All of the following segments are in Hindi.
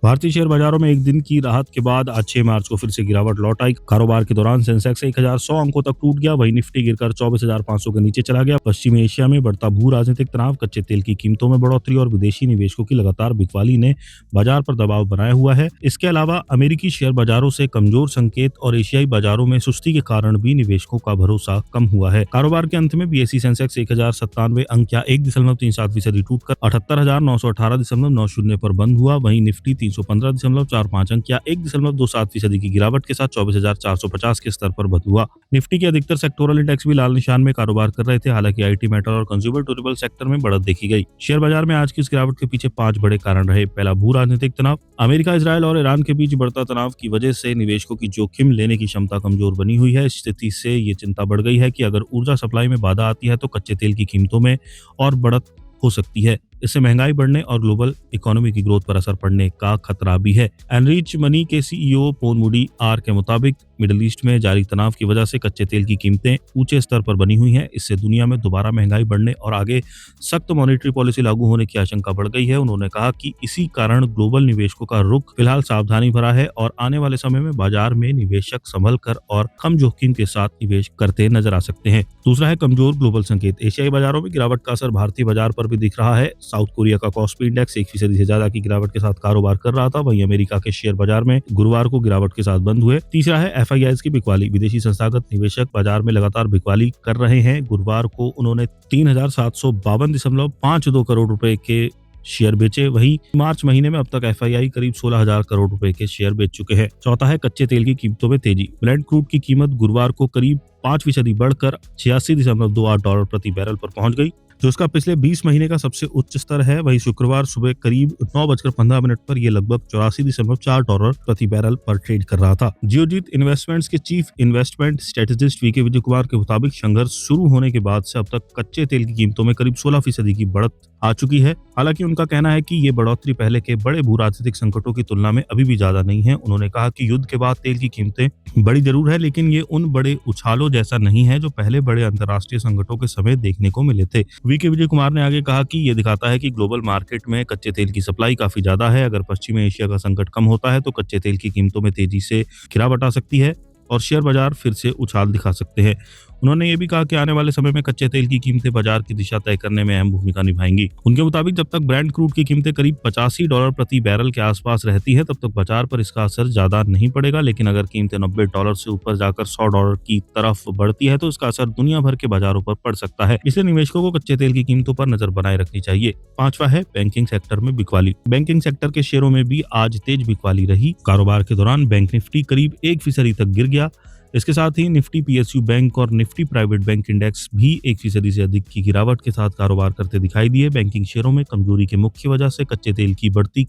भारतीय शेयर बाजारों में एक दिन की राहत के बाद आज 6 मार्च को फिर से गिरावट लौट आई। कारोबार के दौरान सेंसेक्स 1100 अंकों तक टूट गया, वहीं निफ्टी गिरकर 24,500 के नीचे चला गया। पश्चिमी एशिया में बढ़ता भू राजनीतिक तनाव, कच्चे तेल की कीमतों में बढ़ोतरी और विदेशी निवेशकों की लगातार बिकवाली ने बाजार पर दबाव बनाया हुआ है। इसके अलावा अमेरिकी शेयर बाजारों से कमजोर संकेत और एशियाई बाजारों में सुस्ती के कारण भी निवेशकों का भरोसा कम हुआ है। कारोबार के अंत में बीएसई सेंसेक्स 1097 अंक या 1.37% टूटकर 78,918.90 पर बंद हुआ। वहीं निफ्टी 315.45 अंक या 1.27% की गिरावट के साथ 24,450 के स्तर पर बंद हुआ। निफ्टी के अधिकतर सेक्टोरल इंडेक्स भी लाल निशान में कारोबार कर रहे थे, हालांकि आईटी, मेटल और कंज्यूमर ड्यूरेबल सेक्टर में बढ़त देखी गई। शेयर बाजार में आज की इस गिरावट के पीछे 5 बड़े कारण रहे। पहला, भू राजनीतिक तनाव। अमेरिका, इजरायल और ईरान के बीच बढ़ता तनाव की वजह से निवेशकों की जोखिम लेने की क्षमता कमजोर बनी हुई है। इस स्थिति से ये चिंता बढ़ गई है कि अगर ऊर्जा सप्लाई में बाधा आती है तो कच्चे तेल की कीमतों में और बढ़त हो सकती है। इससे महंगाई बढ़ने और ग्लोबल इकोनॉमी की ग्रोथ पर असर पड़ने का खतरा भी है। एनरिच मनी के सीईओ पोन मूडी आर के मुताबिक मिडिल ईस्ट में जारी तनाव की वजह से कच्चे तेल की कीमतें ऊंचे स्तर पर बनी हुई हैं। इससे दुनिया में दोबारा महंगाई बढ़ने और आगे सख्त मॉनेटरी पॉलिसी लागू होने की आशंका बढ़ गई है। उन्होंने कहा कि इसी कारण ग्लोबल निवेशकों का रुख फिलहाल सावधानी भरा है और आने वाले समय में बाजार में निवेशक संभल कर और कम जोखिम के साथ निवेश करते नजर आ सकते हैं। दूसरा है कमजोर ग्लोबल संकेत। एशियाई बाजारों में गिरावट का असर भारतीय बाजार पर भी दिख रहा है। साउथ कोरिया का कॉस्पी इंडेक्स 1% से ज्यादा की गिरावट के साथ कारोबार कर रहा था, वहीं अमेरिका के शेयर बाजार में गुरुवार को गिरावट के साथ बंद हुए। तीसरा है एफआईआईज की बिकवाली। विदेशी संस्थागत निवेशक बाजार में लगातार बिकवाली कर रहे हैं। गुरुवार को उन्होंने 3,752.52 करोड़ रुपए के शेयर बेचे। वहीं मार्च महीने में अब तक एफआईआई करीब 16,000 करोड़ रुपए के शेयर बेच चुके हैं। चौथा है कच्चे तेल की कीमतों में तेजी। ब्रेंट क्रूड की कीमत गुरुवार को करीब 5% बढ़कर $86.28 प्रति बैरल पर पहुंच गई, जो उसका पिछले 20 महीने का सबसे उच्च स्तर है। वहीं शुक्रवार सुबह करीब 9:15 पर यह लगभग $84.4 प्रति बैरल पर ट्रेड कर रहा था। जियोजीत इन्वेस्टमेंट्स के chief investment strategist VK Vijay Kumar के मुताबिक संघर्ष शुरू होने के बाद से अब तक कच्चे तेल की कीमतों में करीब 16% की बढ़त आ चुकी है। हालांकि उनका कहना है कि ये बढ़ोतरी पहले के बड़े भू राजनीतिक संकटों की तुलना में अभी भी ज्यादा नहीं है। उन्होंने कहा कि युद्ध के बाद तेल की कीमतें बढ़ी जरूर है, लेकिन ये उन बड़े उछालों जैसा नहीं है जो पहले बड़े अंतर्राष्ट्रीय संकटों के समय देखने को मिले थे। वीके विजय कुमार ने आगे कहा कि ये दिखाता है कि ग्लोबल मार्केट में कच्चे तेल की सप्लाई काफी ज्यादा है। अगर पश्चिमी एशिया का संकट कम होता है तो कच्चे तेल की कीमतों में तेजी से गिरावट आ सकती है और शेयर बाजार फिर से उछाल दिखा सकते हैं। उन्होंने ये भी कहा कि आने वाले समय में कच्चे तेल की कीमतें बाजार की दिशा तय करने में अहम भूमिका निभाएंगी। उनके मुताबिक जब तक ब्रेंट क्रूड की कीमतें करीब $85 प्रति बैरल के आसपास रहती हैं, तब तक बाजार पर इसका असर ज्यादा नहीं पड़ेगा। लेकिन अगर कीमतें $90 से ऊपर जाकर $100 की तरफ बढ़ती है तो इसका असर दुनिया भर के बाजारों पर पड़ सकता है। इसलिए निवेशकों को कच्चे तेल की कीमतों पर नजर बनाए रखनी चाहिए। पांचवा है बैंकिंग सेक्टर में बिकवाली। बैंकिंग सेक्टर के शेयरों में भी आज तेज बिकवाली रही। कारोबार के दौरान बैंक निफ्टी करीब 1% तक गिर गया। इसके साथ ही निफ्टी पीएसयू बैंक और निफ्टी प्राइवेट बैंक इंडेक्स भी 1% से अधिक की गिरावट के साथ कारोबार करते दिखाई दिए। बैंकिंग शेयरों में कमजोरी की मुख्य वजह कच्चे तेल की बढ़ती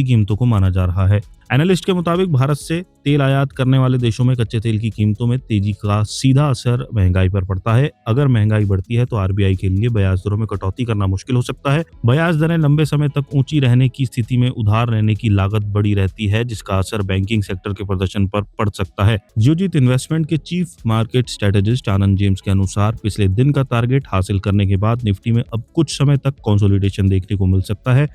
कीमतों को माना जा रहा है। एनालिस्ट के मुताबिक भारत से तेल आयात करने वाले देशों में कच्चे तेल की कीमतों में तेजी का सीधा असर महंगाई पर पड़ता है। अगर महंगाई बढ़ती है तो आरबीआई के लिए ब्याज दरों में कटौती करना मुश्किल हो सकता है। ब्याज दरें लंबे समय तक ऊंची रहने की स्थिति में उधार रहने की लागत बढ़ी रहती है, जिसका असर बैंकिंग सेक्टर के प्रदर्शन पर पड़ सकता है। जियोजीत इन्वेस्टमेंट के चीफ मार्केट स्ट्रेटेजिस्ट आनंद जेम्स के अनुसार पिछले दिन का टारगेट हासिल करने के बाद निफ्टी में अब कुछ समय तक कंसोलिडेशन देखने को मिल सकता है।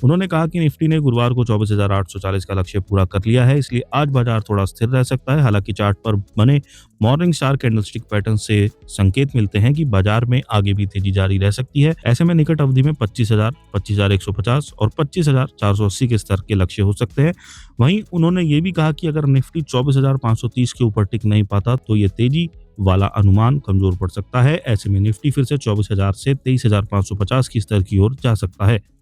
उन्होंने कहा कि निफ्टी ने गुरुवार को 24,840 का लक्ष्य पूरा कर लिया है, इसलिए आज बाजार थोड़ा स्थिर रह सकता है। हालांकि चार्ट पर बने मॉर्निंग स्टार कैंडलस्टिक पैटर्न से संकेत मिलते हैं कि बाजार में आगे भी तेजी जारी रह सकती है। ऐसे में निकट अवधि में 25,000, 25,150 और 25,480 के स्तर के लक्ष्य हो सकते हैं। वहीं उन्होंने ये भी कहा कि अगर निफ्टी 24,530 के ऊपर टिक नहीं पाता तो ये तेजी वाला अनुमान कमजोर पड़ सकता है। ऐसे में निफ्टी फिर से 24,000 से 23,550 की स्तर की ओर जा सकता है।